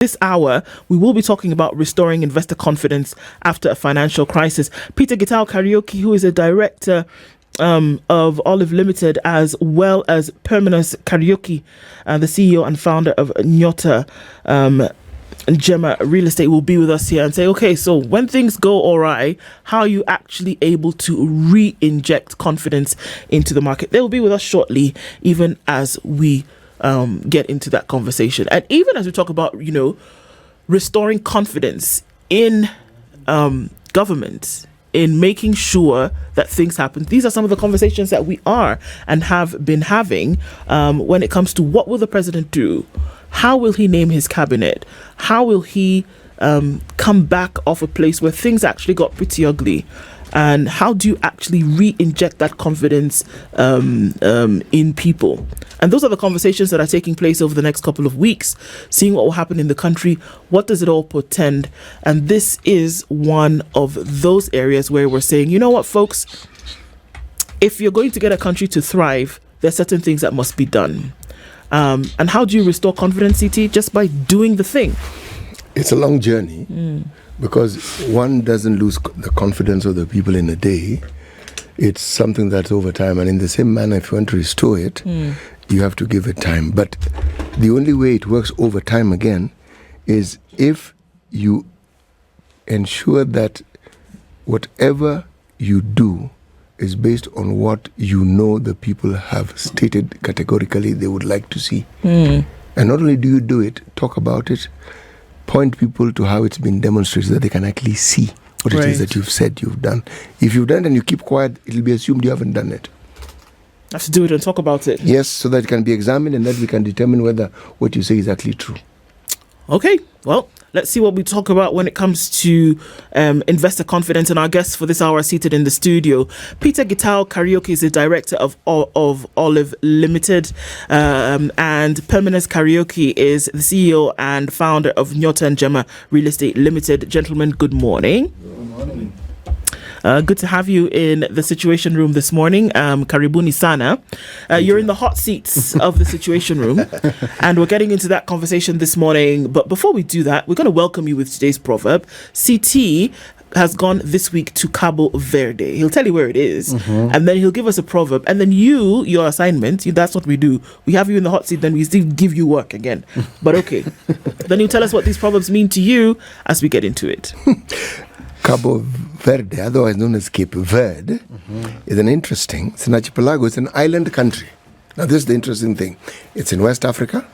This hour, we will be talking about restoring investor confidence after a financial crisis. Gitau Kariuki, who is a director of Olive Limited, as well as Perminus Kariuki, the CEO and founder of Nyota, Njema Real Estate, will be with us here and say, okay, so when things go all right, how are you actually able to re-inject confidence into the market? They will be with us shortly, even as we get into that conversation. And even as we talk about, restoring confidence in government, in making sure that things happen. These are some of the conversations that we are and have been having when it comes to what will the president do? How will he name his cabinet? How will he come back off a place where things actually got pretty ugly? And how do you actually re-inject that confidence in people? And those are the conversations that are taking place over the next couple of weeks, seeing what will happen in the country. What does it all portend? And this is one of those areas where we're saying, you know what, folks, if you're going to get a country to thrive, there are certain things that must be done. And how do you restore confidence, CT? Just by doing the thing. It's a long journey. Because one doesn't lose the confidence of the people in a day. It's something that's over time. And in the same manner, if you want to restore it, you have to give it time. But the only way it works over time again is if you ensure that whatever you do is based on what you know the people have stated categorically they would like to see. And not only do you do it, talk about it, point people to how it's been demonstrated so that they can actually see what it is that you've said you've done. If you've done it and you keep quiet, it'll be assumed you haven't done it. Have to do it and talk about it. Yes, so that it can be examined and that we can determine whether what you say is actually true. Okay, well, let's see what we talk about when it comes to investor confidence. And our guests for this hour are seated in the studio. Gitau Kariuki is the director of Olive Limited, and Perminus Kariuki is the CEO and founder of Nyota and Njema Real Estate Limited. Gentlemen, good morning. Good morning. Good to have you in the Situation Room this morning. Karibuni sana. You're in the hot seats of the Situation Room, and we're getting into that conversation this morning. But before we do that, we're going to welcome you with today's proverb. CT has gone this week to Cabo Verde. He'll tell you where it is, and then he'll give us a proverb. And then your assignment, that's what we do. We have you in the hot seat, then we still give you work again. But okay. Then you tell us what these proverbs mean to you as we get into it. Cabo Verde, otherwise known as Cape Verde, is it's an archipelago, it's an island country. Now this is the interesting thing. It's in West Africa,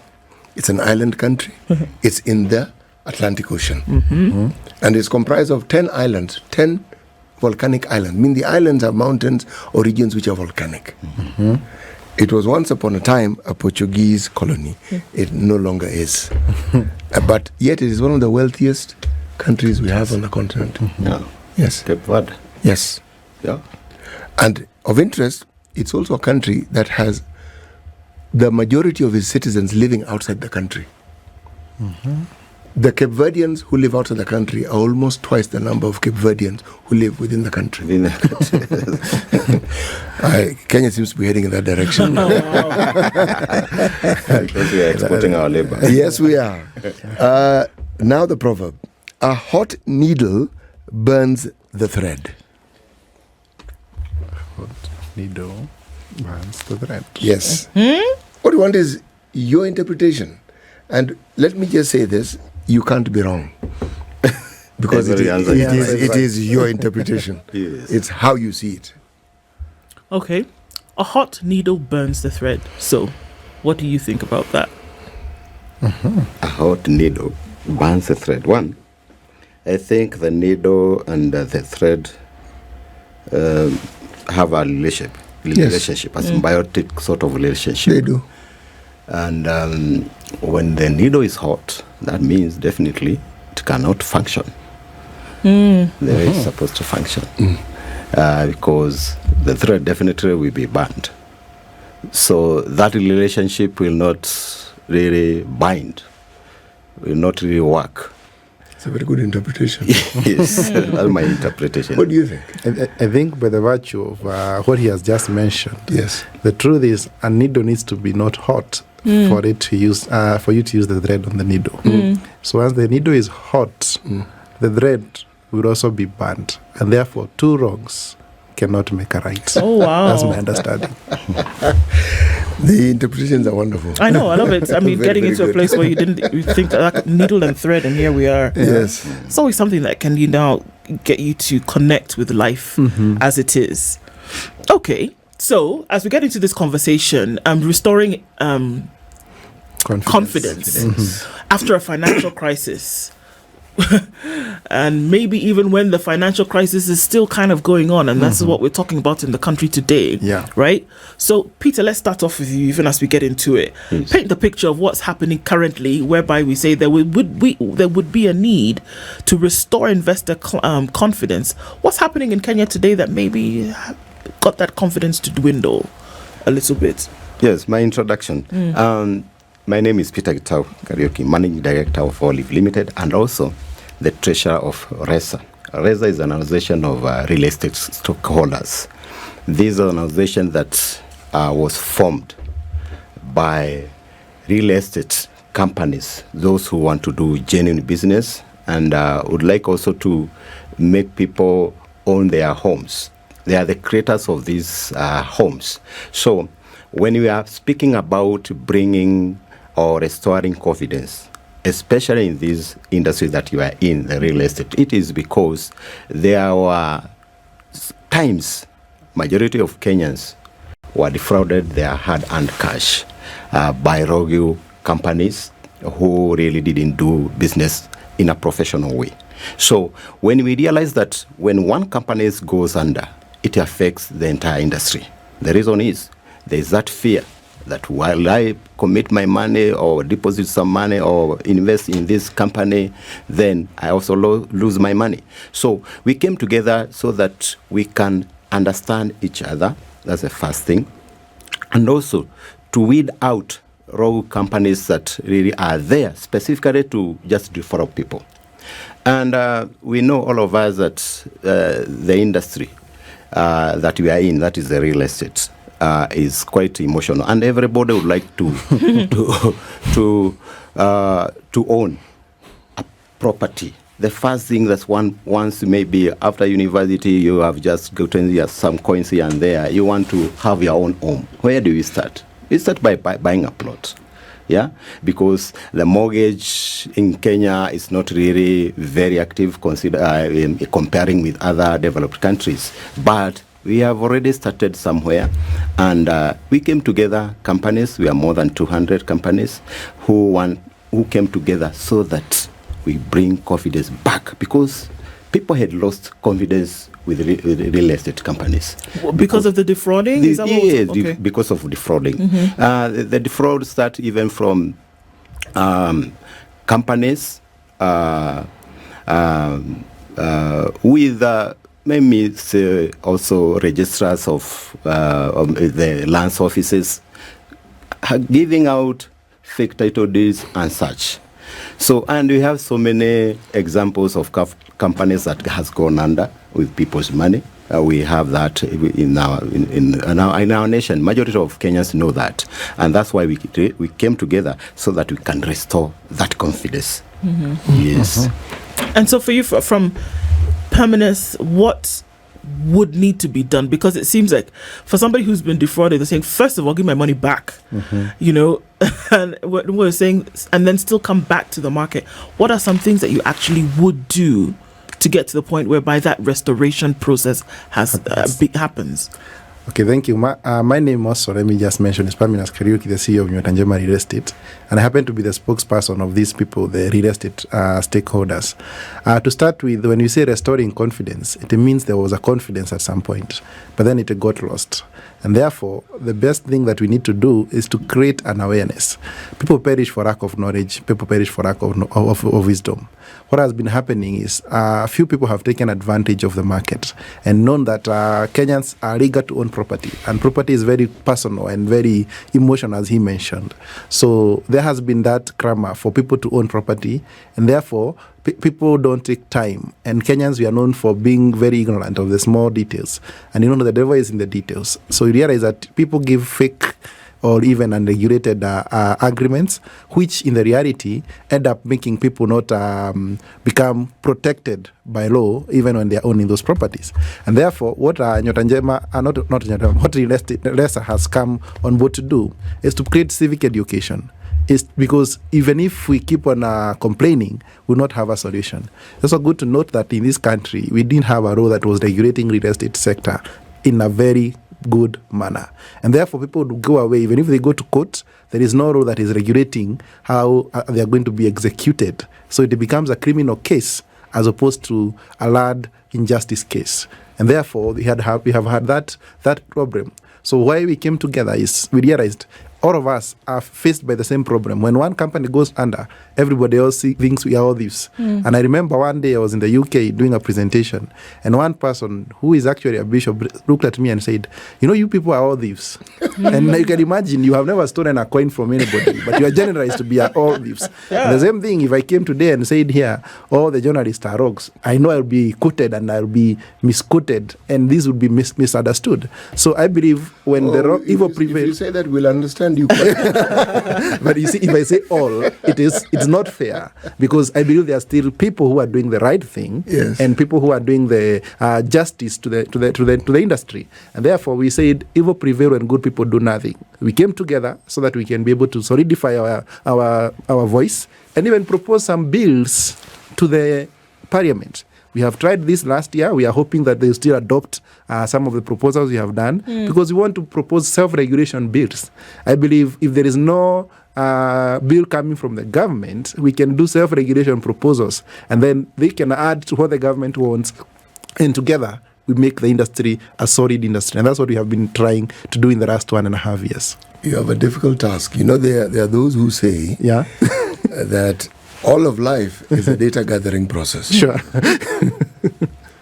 it's an island country, it's in the Atlantic Ocean. And it's comprised of 10 islands, 10 volcanic islands. I mean, the islands have mountains or regions which are volcanic. It was once upon a time a Portuguese colony. It no longer is. But yet it is one of the wealthiest countries we have on the continent. Yes. Cape Verde. Yes. Yeah. And of interest, it's also a country that has the majority of its citizens living outside the country. The Cape Verdeans who live outside the country are almost twice the number of Cape Verdeans who live within the country. Kenya seems to be heading in that direction. Because we are exporting our labor. Yes, we are. Now the proverb. A hot needle burns the thread. Hot needle burns the thread. Yes. What you want is your interpretation. And let me just say this, you can't be wrong. Because it is your interpretation. Yes. It's how you see it. Okay. A hot needle burns the thread. So, what do you think about that? A hot needle burns the thread. One, I think the needle and the thread have a relationship, a symbiotic sort of relationship. They do. And when the needle is hot, that means definitely it cannot function the way it's supposed to function. Because the thread definitely will be burnt. So that relationship will not really bind, will not really work. It's a very good interpretation. Yes, that's my interpretation. What do you think? I think by the virtue of what he has just mentioned, yes, the truth is a needle needs to be not hot for it to use for you to use the thread on the needle. So once the needle is hot, the thread will also be burnt, and therefore two wrongs cannot make a right. Oh, wow. That's my understanding. The interpretations are wonderful. I know, I love it. I mean, Very, getting very into a good. place where you think like needle and thread, and here we are. Yes. It's always something that can now get you to connect with life as it is. Okay, so as we get into this conversation, restoring confidence after a financial crisis. And maybe even when the financial crisis is still kind of going on, and that's what we're talking about in the country today. Yeah. Right? So, Peter, let's start off with you, even as we get into it. Yes. Paint the picture of what's happening currently, whereby we say there would be a need to restore investor confidence. What's happening in Kenya today that maybe got that confidence to dwindle a little bit? Yes, my introduction. My name is Peter Gitau Kariuki, Managing Director of Olive Limited, and also the Treasurer of RESA. RESA is an organization of real estate stockholders. This is an organization that was formed by real estate companies, those who want to do genuine business and would like also to make people own their homes. They are the creators of these homes. So when we are speaking about bringing or restoring confidence, especially in this industry that you are in, the real estate, it is because there were times majority of Kenyans were defrauded their hard-earned cash by rogue companies who really didn't do business in a professional way. So when we realize that when one company goes under, it affects the entire industry. The reason is there's that fear that while I commit my money or deposit some money or invest in this company, then I also lose my money. So we came together so that we can understand each other. That's the first thing. And also to weed out rogue companies that really are there specifically to just defraud people. And we know all of us that the industry that we are in, that is the real estate, is quite emotional, and everybody would like to own a property. The first thing that one wants, maybe after university, you have just gotten some coins here and there. You want to have your own home. Where do you start? You start by buying a plot. Yeah, because the mortgage in Kenya is not really very active, comparing with other developed countries. But we have already started somewhere, and we came together, companies. We are more than 200 companies who came together so that we bring confidence back, because people had lost confidence with real estate companies Because of the defrauding? Is that what okay. Because of defrauding. The defraud start even from companies with maybe also registrars of the lands offices giving out fake title deeds and such. So, and we have so many examples of companies that has gone under with people's money. We have that in our nation. Majority of Kenyans know that, and that's why we came together so that we can restore that confidence. Yes. And so, for you, from Perminus, what would need to be done? Because it seems like for somebody who's been defrauded, they're saying, first of all, give my money back, you know, and we're saying, and then still come back to the market. What are some things that you actually would do to get to the point whereby that restoration process happens? Okay, thank you. My name also, let me just mention, is Perminus Kariuki, the CEO of Nyota Njema Real Estate. And I happen to be the spokesperson of these people, the real estate stakeholders. To start with, when you say restoring confidence, it means there was a confidence at some point, but then it got lost. And therefore, the best thing that we need to do is to create an awareness. People perish for lack of knowledge. People perish for lack of wisdom. What has been happening is a few people have taken advantage of the market and known that Kenyans are eager to own property. And property is very personal and very emotional, as he mentioned. So there has been that clamor for people to own property. And therefore, people don't take time. And Kenyans, we are known for being very ignorant of the small details. And you know, the devil is in the details. So you realize that people give fake or even unregulated agreements, which in the reality end up making people not become protected by law even when they are owning those properties. And therefore, what Nyota Njema, what RESA has come on board to do is to create civic education. Is because even if we keep on complaining, we'll not have a solution. It's also good to note that in this country, we didn't have a law that was regulating real estate sector in a very good manner. And therefore, people would go away, even if they go to court, there is no law that is regulating how they are going to be executed. So it becomes a criminal case as opposed to a land injustice case. And therefore, we have had that problem. So why we came together is we realized all of us are faced by the same problem. When one company goes under, everybody else thinks we are all thieves. And I remember one day I was in the UK doing a presentation, and one person who is actually a bishop looked at me and said, you people are all thieves. And you can imagine, you have never stolen a coin from anybody, but you are generalized to be all thieves. And the same thing, if I came today and said here, all the journalists are rogues, I know I'll be quoted and I'll be misquoted, and this would be misunderstood. So I believe when the evil prevails... If you say that, we'll understand you. But you see, if I say all, it's not fair, because I believe there are still people who are doing the right thing, yes, and people who are doing the justice to the industry. And therefore, we said evil prevail when good people do nothing. We came together so that we can be able to solidify our voice and even propose some bills to the parliament. We have tried this last year. We are hoping that they still adopt some of the proposals we have done, because we want to propose self-regulation bills. I believe if there is no bill coming from the government, we can do self-regulation proposals, and then they can add to what the government wants, and together we make the industry a solid industry. And that's what we have been trying to do in the last 1.5 years. You have a difficult task. There are those who say that all of life is a data gathering process. Sure.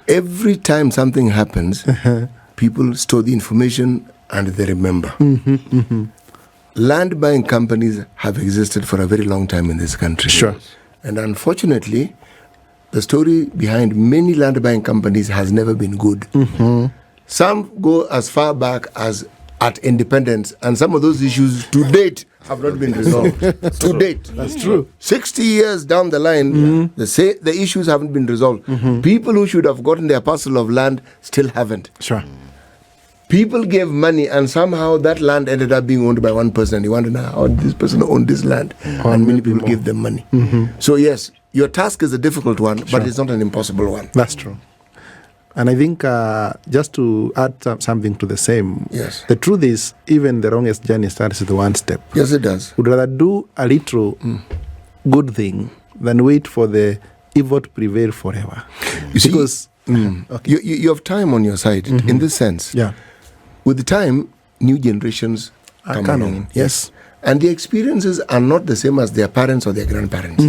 Every time something happens, people store the information and they remember. Land buying companies have existed for a very long time in this country. Sure. And unfortunately, the story behind many land buying companies has never been good. Some go as far back as at independence, and some of those issues to date have not been resolved. To date. That's true. 60 years down the line, the issues haven't been resolved. People who should have gotten their parcel of land still haven't. Sure. People gave money, and somehow that land ended up being owned by one person. You want to know how this person owned this land, and many people gave them money. So yes, your task is a difficult one, but it's not an impossible one. That's true. And I think just to add something to the same, yes, the truth is, even the wrongest journey starts with one step. Yes, it does. Would rather do a little good thing than wait for the evil to prevail forever. You see, because you have time on your side in this sense. Yeah. With the time, new generations are come coming along. Yes. And the experiences are not the same as their parents or their grandparents.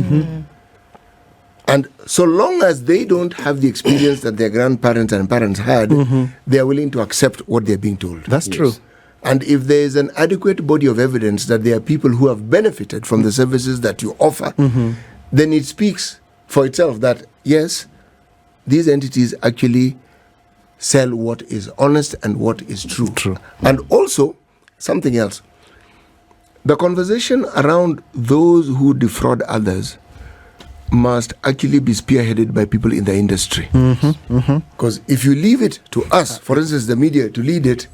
And so long as they don't have the experience that their grandparents and parents had, they are willing to accept what they're being told. That's true. And if there is an adequate body of evidence that there are people who have benefited from the services that you offer, then it speaks for itself that, yes, these entities actually sell what is honest and what is true. And also, something else. The conversation around those who defraud others must actually be spearheaded by people in the industry. Because if you leave it to us, for instance, the media, to lead it,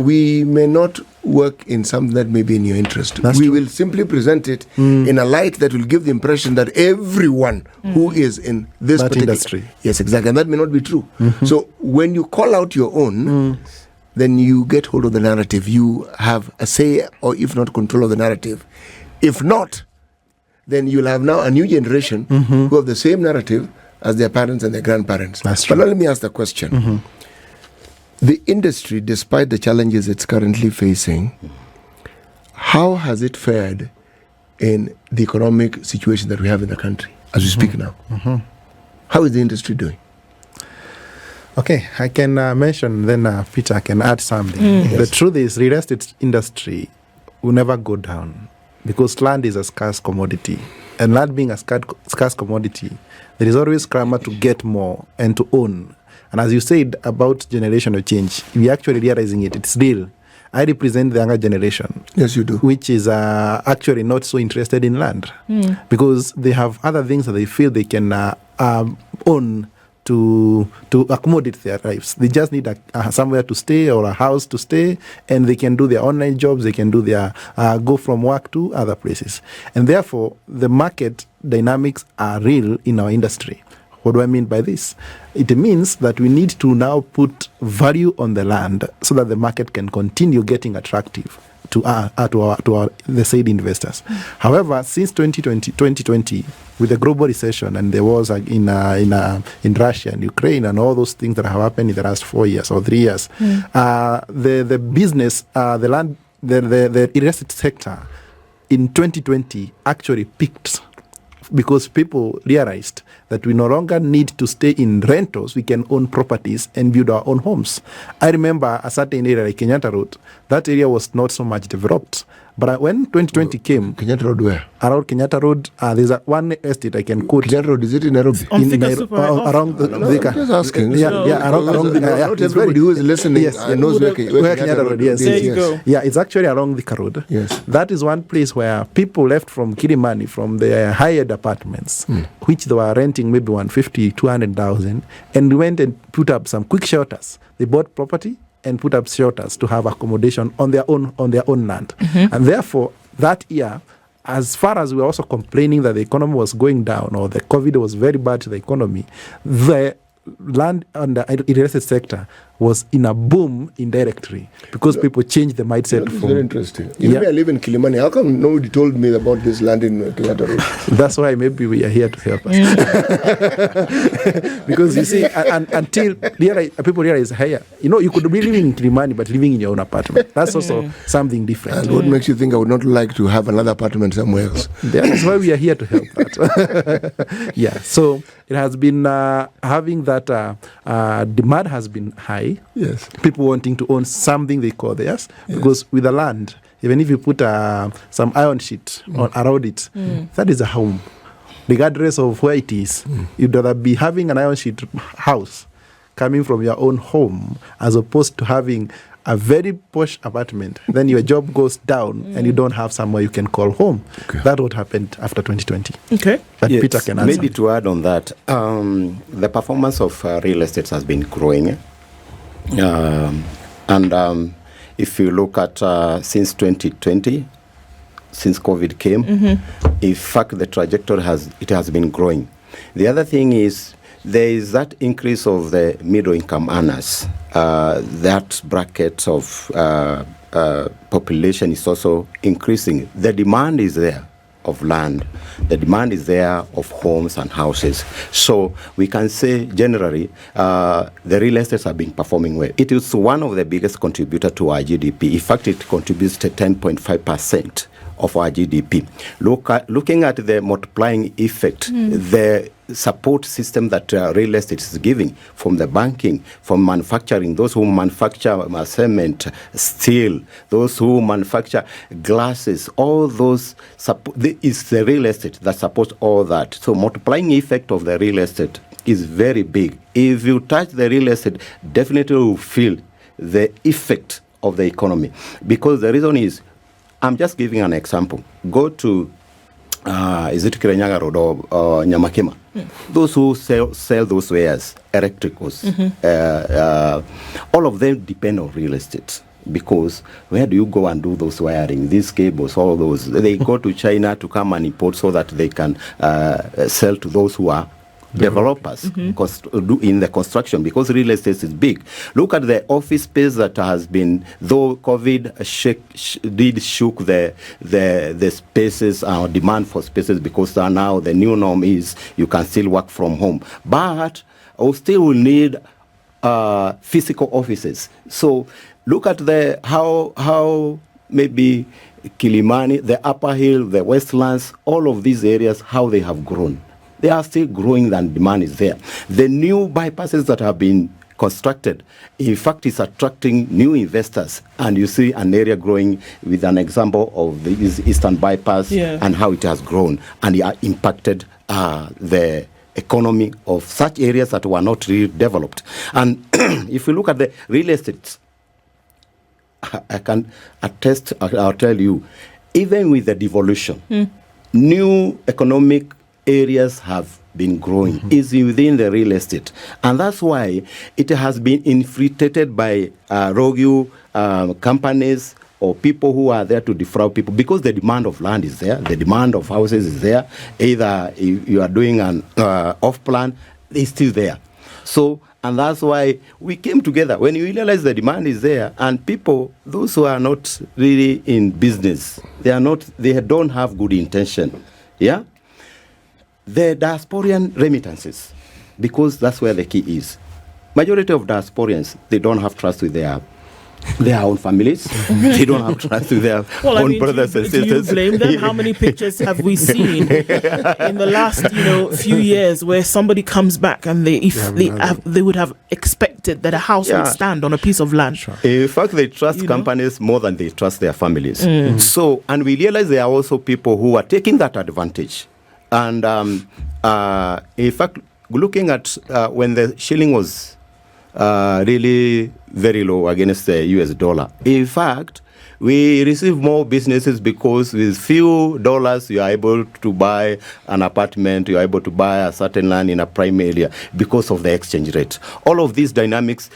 we may not work in something that may be in your interest. We will simply present it in a light that will give the impression that everyone who is in this particular industry. Yes, exactly. And that may not be true. So when you call out your own, then you get hold of the narrative. You have a say, or if not control of the narrative. If not, then you'll have now a new generation who have the same narrative as their parents and their grandparents. That's true. But now let me ask the question. The industry, despite the challenges it's currently facing, how has it fared in the economic situation that we have in the country as we speak now? How is the industry doing? Okay, I can mention, then Peter can add something. The truth is, real estate industry will never go down, because land is a scarce commodity. And land being a scarce commodity, there is always clamor to get more and to own. And as you said about generational change, we actually realizing it's real. I represent the younger generation. Yes, you do. Which is actually not so interested in land because they have other things that they feel they can own to accommodate their lives. They just need somewhere to stay or a house to stay, and they can do their online jobs. They can do their go from work to other places, and therefore the market dynamics are real in our industry. What do I mean by this? It means that we need to now put value on the land so that the market can continue getting attractive to the said investors. However, since 2020, with the global recession and the wars in Russia and Ukraine and all those things that have happened in the last 4 years or 3 years, the business, the land, the real estate sector in 2020 actually peaked because people realized that we no longer need to stay in rentals. We can own properties and build our own homes. I remember a certain area like Nyota Road. That area was not so much developed. But when 2020 came... Nyota Road where? Around Nyota Road, there's one estate I can quote. Nyota Road, is it in Nairobi? Around the... I'm just asking. Around the... Not everybody who is listening knows where Nyota Road, yes. There you go. Yeah, it's actually along the road. Yes. That is one place where people left from Kilimani, from their hired apartments, which they were renting maybe 150, 200,000, and went and put up some quick shelters. They bought property and put up shelters to have accommodation on their own land. And therefore, that year, as far as we were also complaining that the economy was going down or the COVID was very bad to the economy, the land and the real estate sector was in a boom indirectly because people changed the mindset. That's very interesting. You know, I live in Kilimani. How come nobody told me about this land in Nyota Road? That's why maybe we are here to help us. Because you see, until people realize, hey, you could be living in Kilimani but living in your own apartment. That's also something different. And what makes you think I would not like to have another apartment somewhere else? That's why we are here to help that. Yeah, so it has been having that demand has been high. Yes. People wanting to own something they call theirs. Because with the land, even if you put some iron sheet around it, that is a home. Regardless of where it is, you'd rather be having an iron sheet house coming from your own home as opposed to having a very posh apartment. Then your job goes down and you don't have somewhere you can call home. Okay. That's what happened after 2020. Okay. But yes, Peter can answer. Maybe to add on that, the performance of real estate has been growing. And if you look at since 2020, since COVID came, in fact, the trajectory has been growing. The other thing is there is that increase of the middle income earners. That bracket of population is also increasing. The demand is there of land. The demand is there of homes and houses. So we can say generally the real estates are being performing well. It is one of the biggest contributor to our GDP. In fact, it contributes to 10.5% of our GDP. Looking at the multiplying effect, the support system that real estate is giving from the banking, from manufacturing, those who manufacture cement, steel, those who manufacture glasses, all those, it's the real estate that supports all that. So multiplying effect of the real estate is very big. If you touch the real estate, definitely you will feel the effect of the economy. Because the reason is, I'm just giving an example. Go to, is it Kirenyaga Road or Nyamakima? Those who sell those wares, electricals, all of them depend on real estate. Because where do you go and do those wiring, these cables, all those? They go to China to come and import so that they can sell to those who are developers in the construction, because real estate is big. Look at the office space that has been, though COVID did shook the spaces, our demand for spaces, because now the new norm is you can still work from home, but we still will need physical offices. So look at how maybe Kilimani, the Upper Hill, the Westlands, all of these areas, how they have grown. They are still growing and demand is there. The new bypasses that have been constructed, in fact, is attracting new investors. And you see an area growing with an example of the Eastern Bypass and how it has grown and it impacted the economy of such areas that were not really developed. And if we look at the real estate, I can attest, I'll tell you, even with the devolution, new economic areas have been growing is within the real estate, and that's why it has been infiltrated by rogue companies or people who are there to defraud people, because the demand of land is there, the demand of houses is there. Either you are doing an off plan, it's still there. So, and that's why we came together. When you realize the demand is there, and people, those who are not really in business, they don't have good intention. Yeah? The diasporian remittances, because that's where the key is. Majority of diasporians, they don't have trust with their own families. They don't have trust with their own brothers and sisters. Do you blame them? How many pictures have we seen in the last few years where somebody comes back and they would have expected that a house would stand on a piece of land? Sure. In fact, they trust companies more than they trust their families. So, and we realize there are also people who are taking that advantage. And in fact, looking at when the shilling was really very low against the US dollar. In fact, we receive more businesses because with few dollars you are able to buy an apartment, you are able to buy a certain land in a prime area because of the exchange rate. All of these dynamics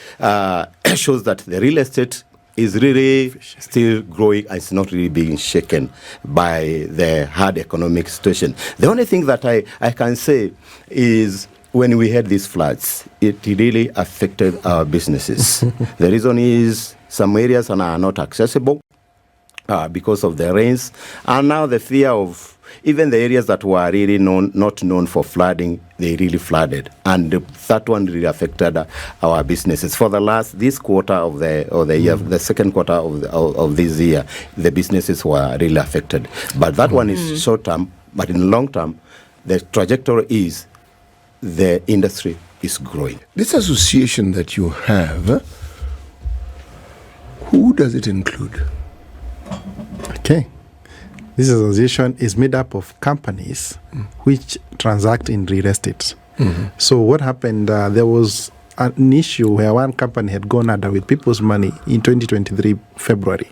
shows that the real estate is really still growing and it's not really being shaken by the hard economic situation. The only thing that I can say is, when we had these floods, it really affected our businesses. The reason is some areas are not accessible because of the rains. And now the fear of even the areas that were really not known for flooding, they really flooded. And that one really affected our businesses. For this quarter of the year, the second quarter of this year, the businesses were really affected. But that one is short term, but in the long term, the trajectory is the industry is growing. This association that you have, who does it include? Okay. This association is made up of companies which transact in real estate. So what happened, there was an issue where one company had gone under with people's money in 2023 February.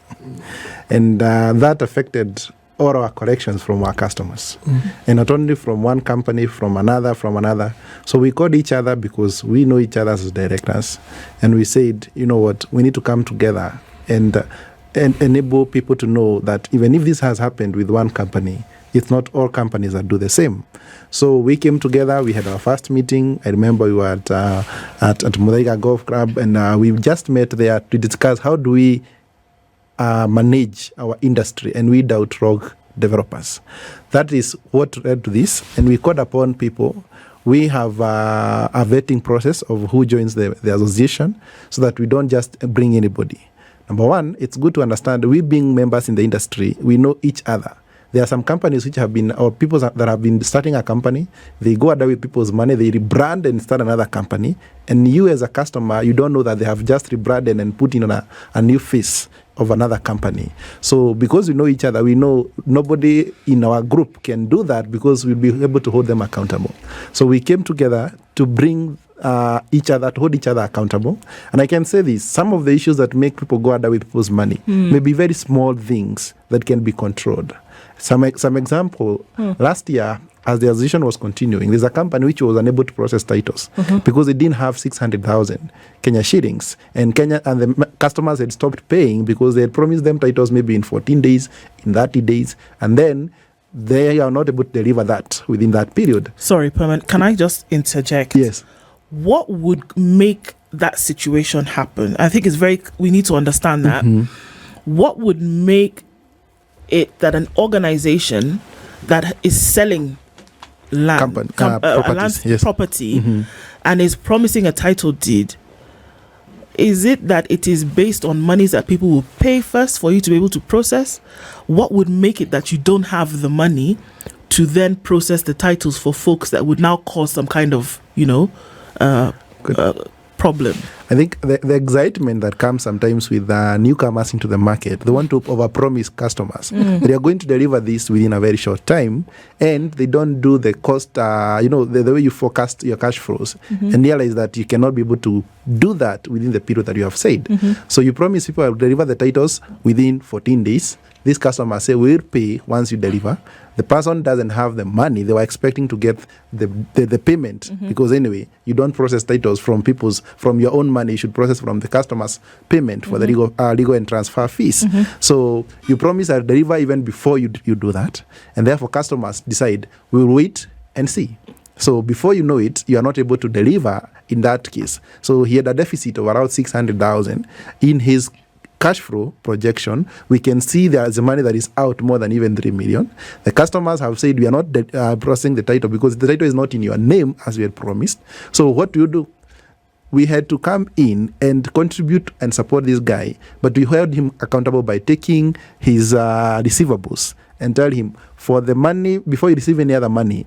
And that affected all our collections from our customers. And not only from one company, from another. So we called each other because we know each other as directors. And we said, you know what, we need to come together and enable people to know that even if this has happened with one company, it's not all companies that do the same. So we came together, we had our first meeting. I remember we were at Muthaiga Golf Club, and we just met there to discuss how do we manage our industry and weed out rogue developers. That is what led to this, and we called upon people. We have a vetting process of who joins the association so that we don't just bring anybody. Number one, it's good to understand we being members in the industry, we know each other. There are some companies which have been, or people that have been starting a company, they go under with people's money, they rebrand and start another company. And you as a customer, you don't know that they have just rebranded and put in a new face of another company. So because we know each other, we know nobody in our group can do that because we'll be able to hold them accountable. So we came together to bring to hold each other accountable. And I can say this, some of the issues that make people go under with people's money may be very small things that can be controlled. Some example, last year, as the association was continuing, there's a company which was unable to process titles because it didn't have 600,000 Kenya shillings. And the customers had stopped paying because they had promised them titles maybe in 14 days, in 30 days, and then they are not able to deliver that within that period. Sorry, Perman, can I just interject? Yes. What would make that situation happen? I think we need to understand that. What would make it that an organization that is selling land, property and is promising a title deed, is it that it is based on monies that people will pay first for you to be able to process? What would make it that you don't have the money to then process the titles for folks that would now cause some kind of, problem? I think the excitement that comes sometimes with newcomers into the market, they want to overpromise customers. They are going to deliver this within a very short time, and they don't do the cost, the way you forecast your cash flows, and realize that you cannot be able to do that within the period that you have said. So you promise people will deliver the titles within 14 days. These customers say, we'll pay once you deliver. The person doesn't have the money. They were expecting to get the payment because anyway, you don't process titles from your own money. You should process from the customer's payment for the legal and transfer fees. So you promise I'll deliver even before you do that. And therefore, customers decide, we'll wait and see. So before you know it, you are not able to deliver in that case. So he had a deficit of around 600,000 in his cash flow projection. We can see there's a money that is out more than even 3 million. The customers have said we are not processing the title because the title is not in your name as we had promised. So what do? We had to come in and contribute and support this guy, but we held him accountable by taking his receivables and tell him, for the money, before you receive any other money,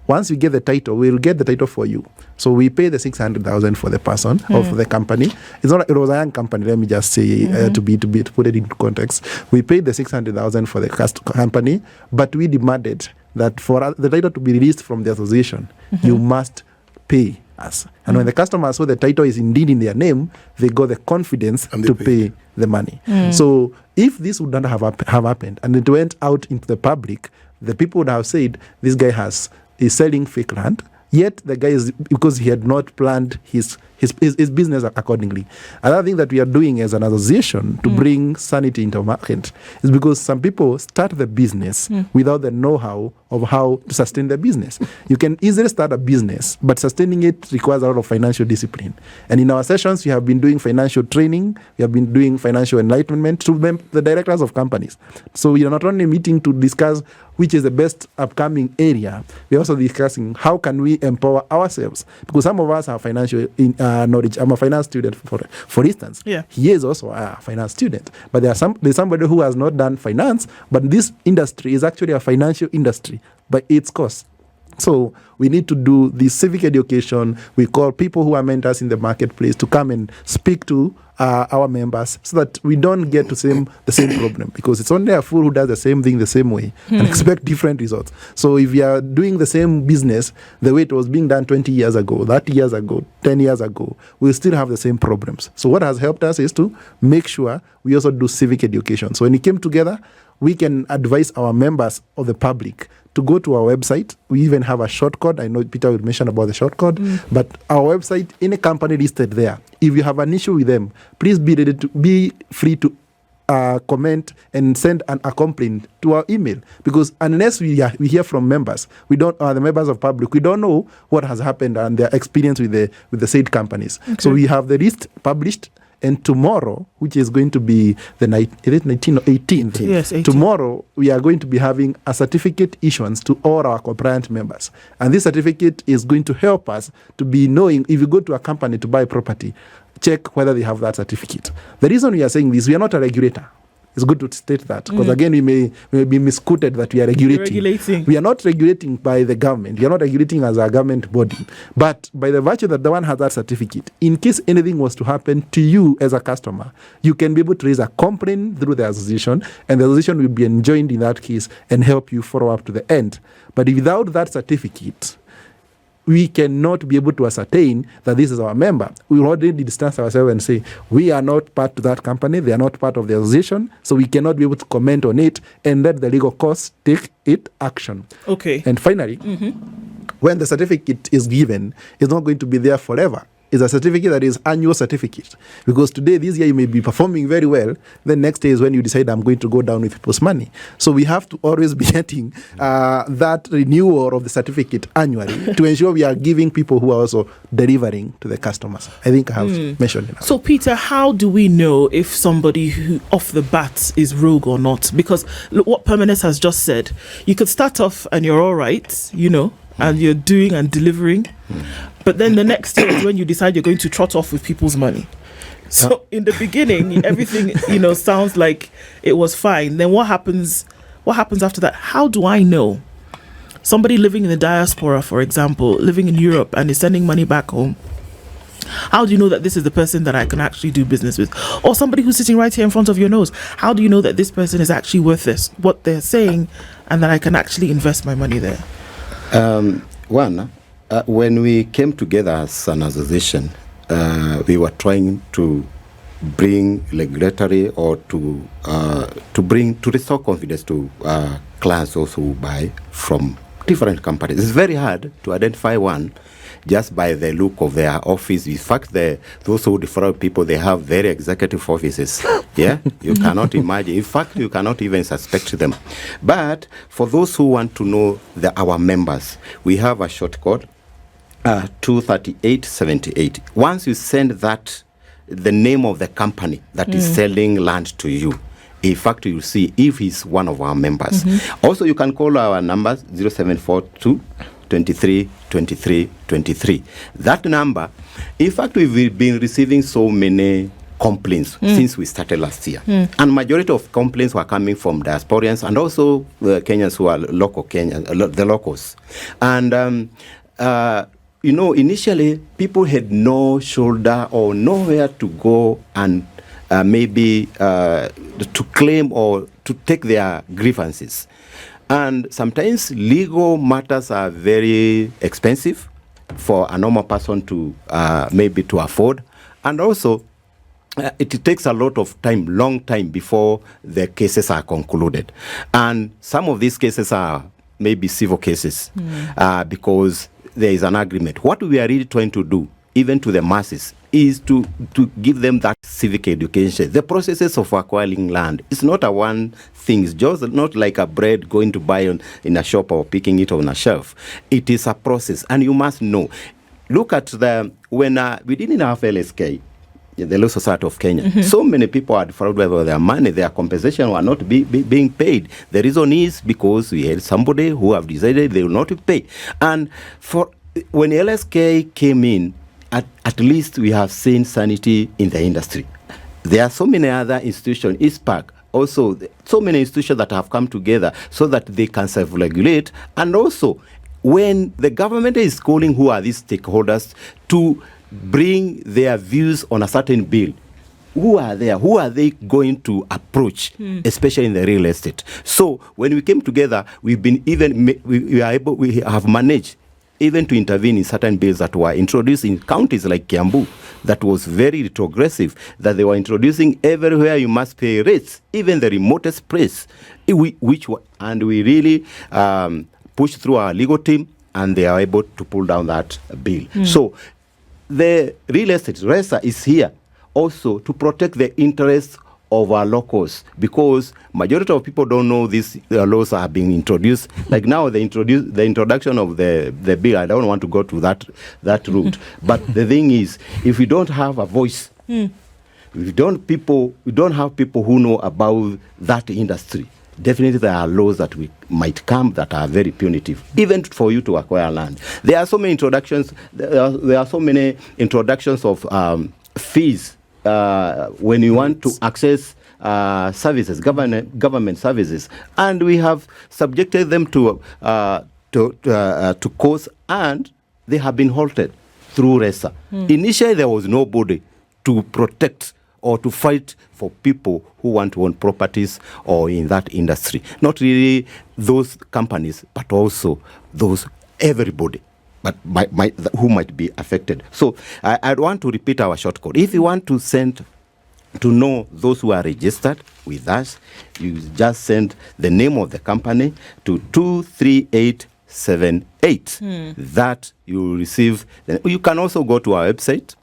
once you get the title, we'll get the title for you. So we pay the 600,000 for the person or for the company. It was a young company. Let me just say to put it into context. We paid the 600,000 for the company, but we demanded that for the title to be released from the association, you must pay us. And when the customer saw the title is indeed in their name, they got the confidence to pay the money. So if this would not have happened and it went out into the public, the people would have said this guy is selling fake land, yet the guy is, because he had not planned his business accordingly. Another thing that we are doing as an association to bring sanity into the market is because some people start the business without the know-how of how to sustain the business. You can easily start a business, but sustaining it requires a lot of financial discipline. And in our sessions, we have been doing financial training, we have been doing financial enlightenment to the directors of companies. So we are not only meeting to discuss which is the best upcoming area, we're also discussing how can we empower ourselves, because some of us have financial knowledge. I'm a finance student, for instance. Yeah. He is also a finance student, but there's somebody who has not done finance, but this industry is actually a financial industry by its cost. So we need to do this civic education. We call people who are mentors in the marketplace to come and speak to our members so that we don't get to the same problem, because it's only a fool who does the same thing the same way and expect different results. So if we are doing the same business the way it was being done 20 years ago, 30 years ago, 10 years ago, we'll still have the same problems. So what has helped us is to make sure we also do civic education. So when we came together, we can advise our members of the public to go to our website. We even have a short code. I know Peter will mention about the short code, but our website, in a company listed there, if you have an issue with them, please be free to comment and send a complaint to our email, because unless we hear from members, the members of public, we don't know what has happened and their experience with the said companies. Okay. So we have the list published. And tomorrow, which is going to be the 19th or 18th, yes, 18th. Tomorrow we are going to be having a certificate issuance to all our compliant members. And this certificate is going to help us to be knowing, if you go to a company to buy property, check whether they have that certificate. The reason we are saying this, we are not a regulator. It's good to state that, because again, we may be misquoted that we are regulating. We are not regulating by the government. We are not regulating as a government body. But by the virtue that the one has that certificate, in case anything was to happen to you as a customer, you can be able to raise a complaint through the association, and the association will be enjoined in that case and help you follow up to the end. But without that certificate, we cannot be able to ascertain that this is our member. We already distance ourselves and say, we are not part of that company, they are not part of the association, so we cannot be able to comment on it and let the legal courts take it action. Okay. And finally, when the certificate is given, it's not going to be there forever. It's a certificate that is annual certificate. Because today, this year, you may be performing very well. Then next day is when you decide, I'm going to go down with people's money. So we have to always be getting that renewal of the certificate annually to ensure we are giving people who are also delivering to the customers. I think I have mentioned enough. So, Peter, how do we know if somebody who off the bat is rogue or not? Because look what Perminus has just said. You could start off and you're all right, and you're doing and delivering. But then the next year is when you decide you're going to trot off with people's money. So in the beginning, everything, sounds like it was fine. Then what happens after that? How do I know? Somebody living in the diaspora, for example, living in Europe and is sending money back home. How do you know that this is the person that I can actually do business with? Or somebody who's sitting right here in front of your nose. How do you know that this person is actually worth this, what they're saying, and that I can actually invest my money there? When we came together as an association, we were trying to bring regulatory or to restore confidence to clients also who buy from different companies. It's very hard to identify one just by the look of their office. In fact, those who defraud people, they have very executive offices. Yeah, you cannot imagine. In fact, you cannot even suspect them. But for those who want to know our members, we have a short code, 23878. Once you send that, the name of the company that is selling land to you, in fact, you'll see if he's one of our members. Also, you can call our numbers 0742 23 23 23. That number, in fact, we've been receiving so many complaints since we started last year. And majority of complaints were coming from diasporians and also Kenyans who are local Kenyans, the locals. And, initially, people had no shoulder or nowhere to go and maybe to claim or to take their grievances. And sometimes legal matters are very expensive for a normal person to maybe to afford. And also, it takes a lot of time, long time, before the cases are concluded. And some of these cases are maybe civil cases because there is an agreement. What we are really trying to do, even to the masses, is to give them that civic education. The processes of acquiring land is not a one thing. It's just not like a bread going to buy in a shop or picking it on a shelf. It is a process, and you must know. Look at when we didn't have LSK, the Law Society of Kenya. So many people are defrauded of their money. Their compensation were not being paid. The reason is because we had somebody who have decided they will not pay. And when LSK came in, at least we have seen sanity in the industry. There are so many other institutions, ISPAC, also so many institutions that have come together so that they can self-regulate. And also, when the government is calling who are these stakeholders to bring their views on a certain bill, who are there? Who are they going to approach, especially in the real estate? So when we came together, we have managed even to intervene in certain bills that were introduced in counties like Kiambu, that was very retrogressive, that they were introducing everywhere you must pay rates, even the remotest place, and we really pushed through our legal team, and they are able to pull down that bill. So the real estate, RESA, is here also to protect the interests of our locals, because majority of people don't know these laws are being introduced. Like now, the introduction of the bill. I don't want to go to that route. But the thing is, if we don't have a voice, we don't have people who know about that industry. Definitely, there are laws that might come that are very punitive, even for you to acquire land. There are so many introductions. There are so many introductions of fees. When you want to access services, government services, and we have subjected them to costs, and they have been halted through RESA. Initially, there was nobody to protect or to fight for people who want to own properties or in that industry. Not really those companies, but also everybody. But who might be affected. So I want to repeat our short code. If you want to know those who are registered with us, you just send the name of the company to 23878. That you will receive. You can also go to our website,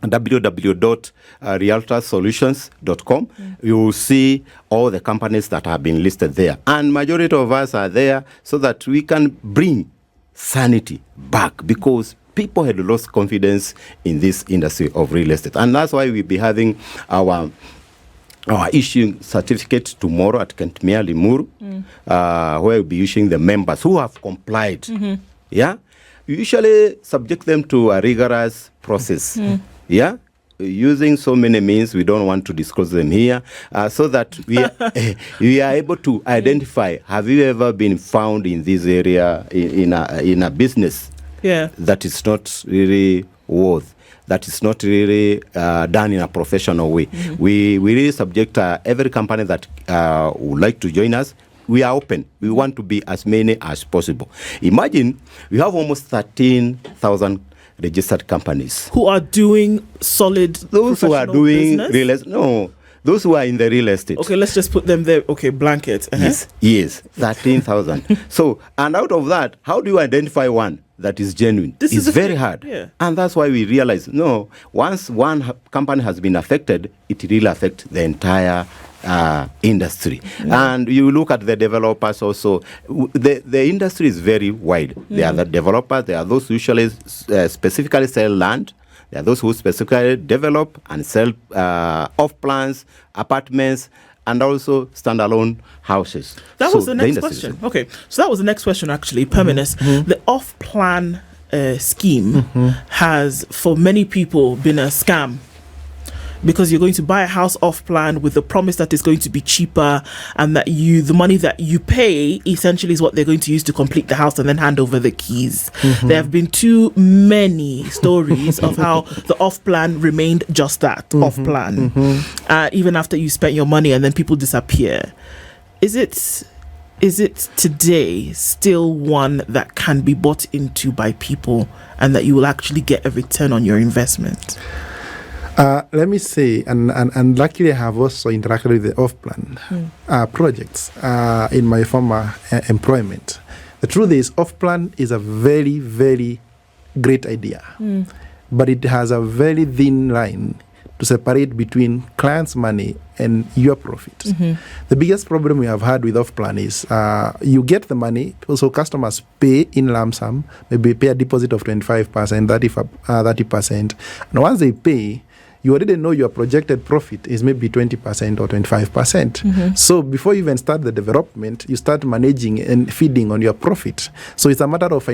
www.realtorsolutions.com. You will see all the companies that have been listed there. And majority of us are there so that we can bring sanity back, because people had lost confidence in this industry of real estate. And that's why we'll be having our issuing certificate tomorrow at Kentmere Limuru, where we'll be issuing the members who have complied. Yeah, you usually subject them to a rigorous process. Yeah, using so many means, we don't want to disclose them here, so that we are able to identify, have you ever been found in this area in a business that is not really worth that is not really done in a professional way. We really subject every company that would like to join us. We are open. We want to be as many as possible. Imagine we have almost 13,000 registered companies who are doing solid. Those who are doing business? real estate. No, those who are in the real estate. Okay, let's just put them there. Okay, blanket. Yes, 13,000. So, and out of that, how do you identify one that is genuine? This is is very hard. Yeah. And that's why we realize, no, once one company has been affected, it really affects the entire industry. And you look at the developers also. The industry is very wide. There are the developers. There are those who usually specifically sell land. There are those who specifically develop and sell off-plans, apartments, and also standalone houses. That was the next question. Okay, so that was the next question actually, Perminus. The off-plan scheme has, for many people, been a scam. Because you're going to buy a house off plan with the promise that it's going to be cheaper, and that the money that you pay essentially is what they're going to use to complete the house and then hand over the keys. There have been too many stories of how the off plan remained just that, off plan, even after you spent your money and then people disappear. Is it today still one that can be bought into by people and that you will actually get a return on your investment? Let me say, and luckily I have also interacted with the off-plan projects in my former employment. The truth is, off-plan is a very, very great idea, but it has a very thin line to separate between clients' money and your profit. The biggest problem we have had with off-plan is you get the money, so customers pay in lump sum, maybe pay a deposit of 25%, 30%, and once they pay, you already know your projected profit is maybe 20% or 25%. So before you even start the development, you start managing and feeding on your profit. So it's a matter of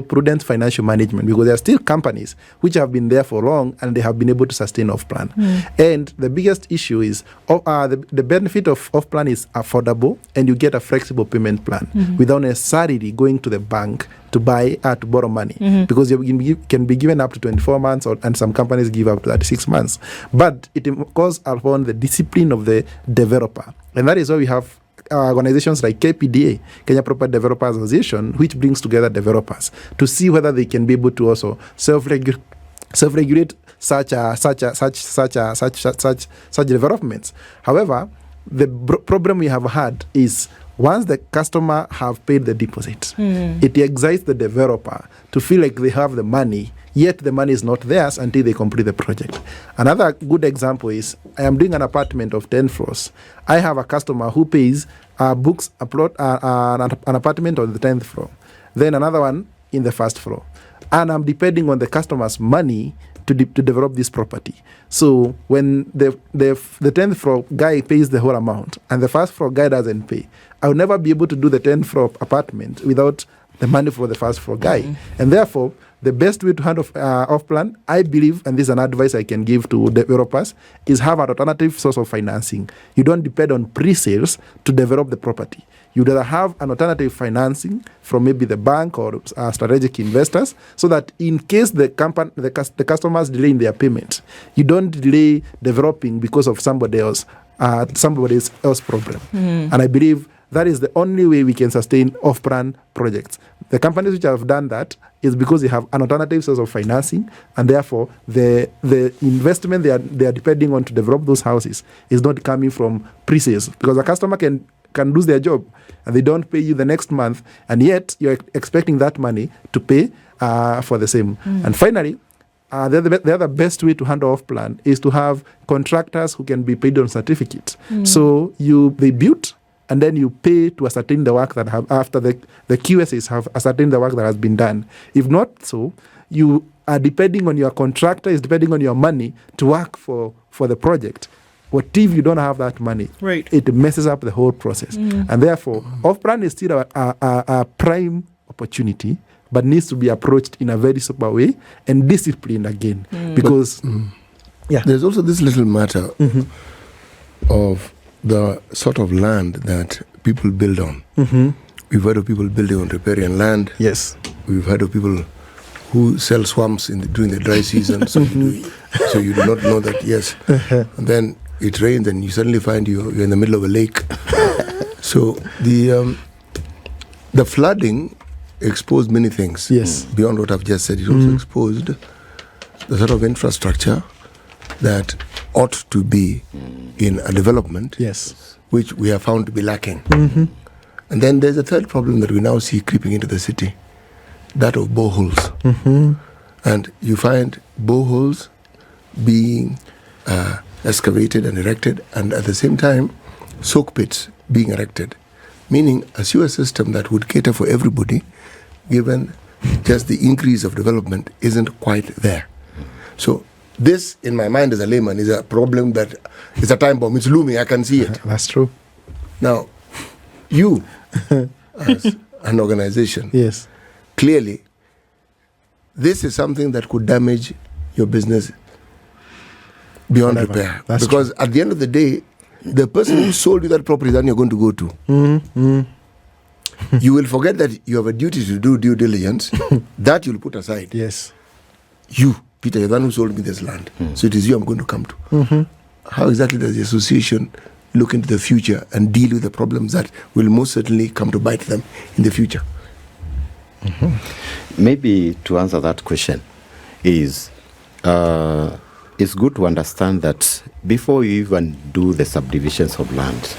prudent financial management, because there are still companies which have been there for long and they have been able to sustain off-plan. And the biggest issue is the benefit of off-plan is affordable, and you get a flexible payment plan without necessarily going to the bank to borrow money, because you can be given up to 24 months, and some companies give up to 36 months. But it goes upon the discipline of the developer, and that is why we have organizations like KPDA, Kenya Property Developers Association, which brings together developers to see whether they can be able to also self-regulate such developments. However, the problem we have had is, once the customer have paid the deposit, it excites the developer to feel like they have the money, yet the money is not theirs until they complete the project. Another good example is, I am doing an apartment of 10 floors. I have a customer who pays books an apartment on the 10th floor, then another one in the first floor. And I'm depending on the customer's money to develop this property. So when the 10th floor guy pays the whole amount and the first floor guy doesn't pay, I'll never be able to do the 10th floor apartment without the money for the first floor guy. And therefore, the best way to handle off-plan, I believe, and this is an advice I can give to developers, is have an alternative source of financing. You don't depend on pre-sales to develop the property. You'd rather have an alternative financing from maybe the bank or strategic investors, so that in case the customers delay in their payment, you don't delay developing because of somebody else's problem. And I believe that is the only way we can sustain off-plan projects. The companies which have done that is because they have an alternative source of financing, and therefore the investment they are depending on to develop those houses is not coming from pre-sales, because a customer can lose their job and they don't pay you the next month, and yet you're expecting that money to pay for the same. And finally, the other best way to handle off-plan is to have contractors who can be paid on certificates. So they build, and then you pay to ascertain the work that after the QSs have ascertained the work that has been done. If not so, you are depending on your contractor, is depending on your money to work for the project. What if you don't have that money? Right. It messes up the whole process. And therefore, off-plan is still a prime opportunity, but needs to be approached in a very sober way and disciplined again. Because there's also this little matter of the sort of land that people build on. We've heard of people building on riparian land. Yes. We've heard of people who sell swamps during the dry season. So you do not know that, yes. And then it rains and you suddenly find you're in the middle of a lake. So the flooding exposed many things. Yes. Beyond what I've just said, it also exposed the sort of infrastructure that ought to be in a development, Yes. which we have found to be lacking. And then there's a third problem that we now see creeping into the city, that of boreholes. And you find boreholes being excavated and erected, and at the same time, soak pits being erected, meaning a sewer system that would cater for everybody, given just the increase of development, isn't quite there. So this, in my mind as a layman, is a problem that is a time bomb. It's looming. I can see it. That's true. Now, you, as an organization, Yes. clearly, this is something that could damage your business beyond Forever. repair. That's Because at the end of the day, the person who sold you that property, then you're going to go to. You will forget that you have a duty to do due diligence. That you'll put aside. Yes. You, Peter, you're the one who sold me this land. So it is you I'm going to come to. How exactly does the association look into the future and deal with the problems that will most certainly come to bite them in the future? Maybe to answer that question is it's good to understand that before you even do the subdivisions of land,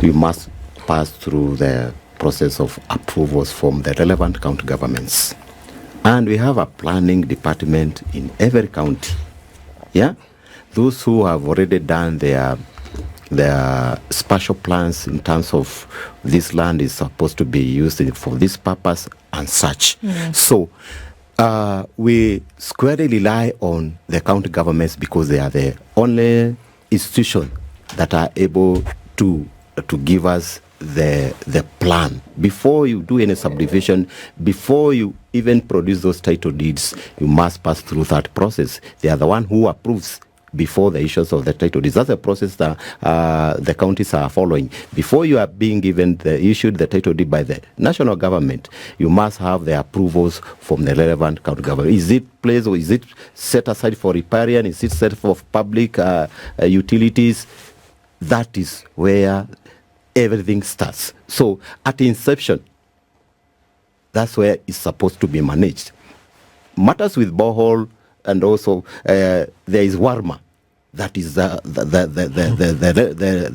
you must pass through the process of approvals from the relevant county governments. And we have a planning department in every county. Yeah? Those who have already done their spatial plans in terms of this land is supposed to be used for this purpose and such. So we squarely rely on the county governments because they are the only institution that are able to give us the plan. Before you do any subdivision, before you even produce those title deeds, you must pass through that process. They are the one who approves before the issuance of the title deeds. That's a process that the counties are following. Before you are being issued the title deed by the national government, you must have the approvals from the relevant county government. Is it placed or is it set aside for riparian? Is it set for public utilities? That is where everything starts. So at inception, that's where it's supposed to be managed. Matters with borehole, and also there is WARMA, that is the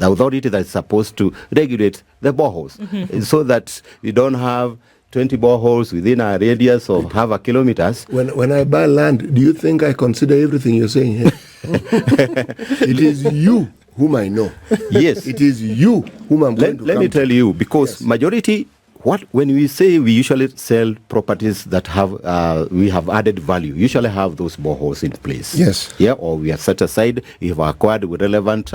authority that is supposed to regulate the boreholes, so that you don't have 20 boreholes within a radius of half a kilometers. When I buy land, do you think I consider everything you're saying here? It is you whom I know. Yes. It is you whom I'm going to Let me tell you, because majority, when we say we usually sell properties that have we have added value, usually have those boreholes in place. Yes. Yeah, or we have set aside, we have acquired with relevant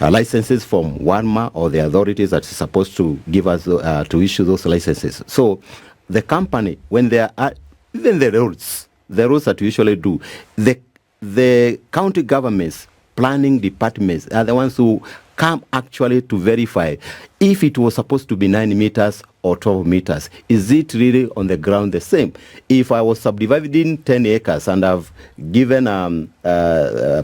licenses from WANMA or the authorities that is supposed to give us to issue those licenses. So the company, when there are even the roads that we usually do, the county governments, planning departments are the ones who come actually to verify if it was supposed to be 9 meters or 12 meters. Is it really on the ground the same? If I was subdividing 10 acres and I've given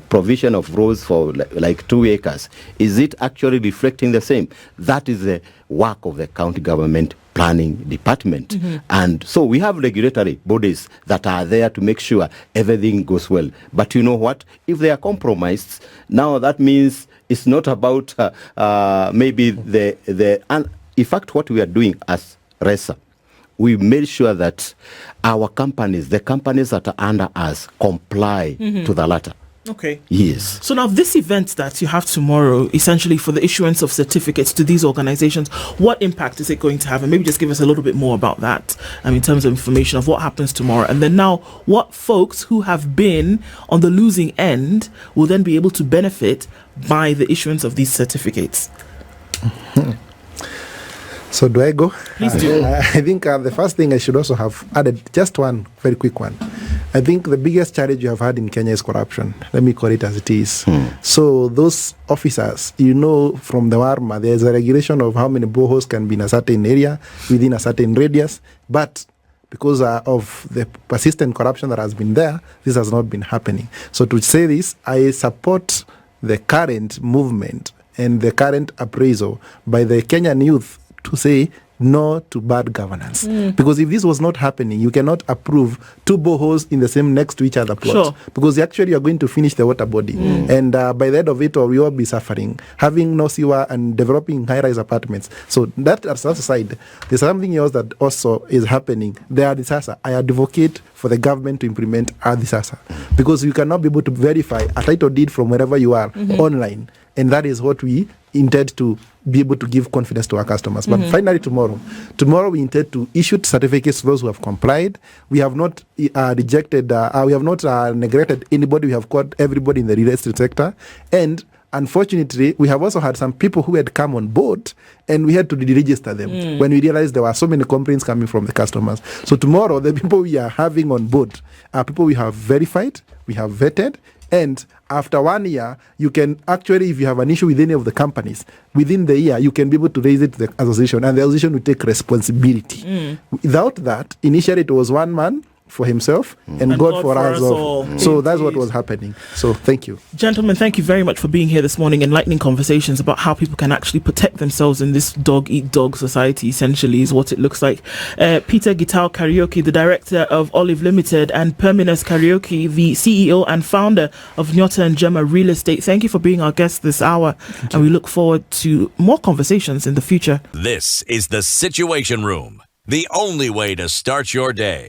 provision of roads for like 2 acres, is it actually reflecting the same? That is the work of the county government planning department. And so we have regulatory bodies that are there to make sure everything goes well. But you know what? If they are compromised, now that means it's not about maybe in fact, what we are doing as RESA, we made sure that our companies, the companies that are under us, comply to the latter. Okay. Yes. So now this event that you have tomorrow, essentially for the issuance of certificates to these organizations, what impact is it going to have? And maybe just give us a little bit more about that in terms of information of what happens tomorrow. And then now what folks who have been on the losing end will then be able to benefit by the issuance of these certificates. So do I go? Please do. I think the first thing I should also have added, just one very quick one. I think the biggest challenge you have had in Kenya is corruption. Let me call it as it is. So those officers, from the WARMA, there is a regulation of how many boreholes can be in a certain area, within a certain radius. But because of the persistent corruption that has been there, this has not been happening. So to say this, I support the current movement and the current appraisal by the Kenyan youth to say no to bad governance. Because if this was not happening, you cannot approve 2 boreholes in the same next to each other plots. Sure. Because actually you're going to finish the water body. And by the end of it all, we will be suffering, having no sewer and developing high-rise apartments. So that aside, there's something else that also is happening. There are disasa. I advocate for the government to implement a disasa. Because you cannot be able to verify a title deed from wherever you are online. And that is what we intend to be able to give confidence to our customers. But finally, tomorrow we intend to issue certificates to those who have complied. We have not rejected, we have not neglected anybody. We have caught everybody in the real estate sector. And unfortunately, we have also had some people who had come on board and we had to deregister them when we realized there were so many complaints coming from the customers. So tomorrow, the people we are having on board are people we have verified, we have vetted, and after 1 year, you can actually, if you have an issue with any of the companies, within the year, you can be able to raise it to the association, and the association will take responsibility. Without that, initially it was one man for himself and God for us all. So that's what was happening. So thank you. Gentlemen, thank you very much for being here this morning, enlightening conversations about how people can actually protect themselves in this dog-eat-dog society, essentially, is what it looks like. Peter Gitau Kariuki, the director of Olive Limited, and Perminus Kariuki, the CEO and founder of Nyota and Njema Real Estate. Thank you for being our guest this hour, and we look forward to more conversations in the future. This is The Situation Room, the only way to start your day.